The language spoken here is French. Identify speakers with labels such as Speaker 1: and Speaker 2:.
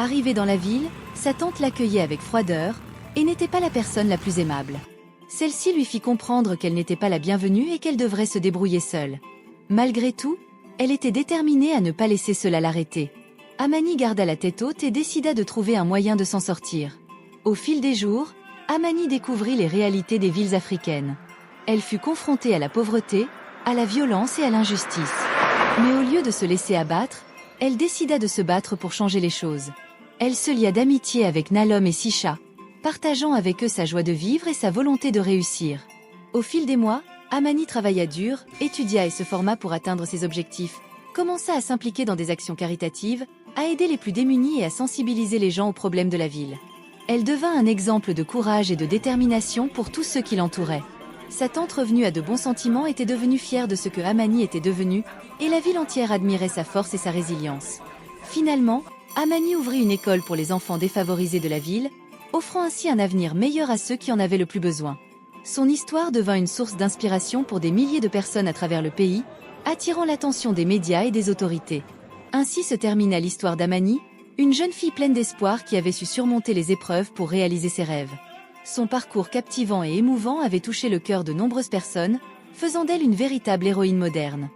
Speaker 1: Arrivée dans la ville, sa tante l'accueillait avec froideur, et n'était pas la personne la plus aimable. Celle-ci lui fit comprendre qu'elle n'était pas la bienvenue et qu'elle devrait se débrouiller seule. Malgré tout, elle était déterminée à ne pas laisser cela l'arrêter. Amani garda la tête haute et décida de trouver un moyen de s'en sortir. Au fil des jours, Amani découvrit les réalités des villes africaines. Elle fut confrontée à la pauvreté, à la violence et à l'injustice. Mais au lieu de se laisser abattre, elle décida de se battre pour changer les choses. Elle se lia d'amitié avec Nalom et Sisha, partageant avec eux sa joie de vivre et sa volonté de réussir. Au fil des mois, Amani travailla dur, étudia et se forma pour atteindre ses objectifs, commença à s'impliquer dans des actions caritatives, à aider les plus démunis et à sensibiliser les gens aux problèmes de la ville. Elle devint un exemple de courage et de détermination pour tous ceux qui l'entouraient. Sa tante revenue à de bons sentiments était devenue fière de ce que Amani était devenue, et la ville entière admirait sa force et sa résilience. Finalement, Amani ouvrit une école pour les enfants défavorisés de la ville, offrant ainsi un avenir meilleur à ceux qui en avaient le plus besoin. Son histoire devint une source d'inspiration pour des milliers de personnes à travers le pays, attirant l'attention des médias et des autorités. Ainsi se termina l'histoire d'Amani, une jeune fille pleine d'espoir qui avait su surmonter les épreuves pour réaliser ses rêves. Son parcours captivant et émouvant avait touché le cœur de nombreuses personnes, faisant d'elle une véritable héroïne moderne.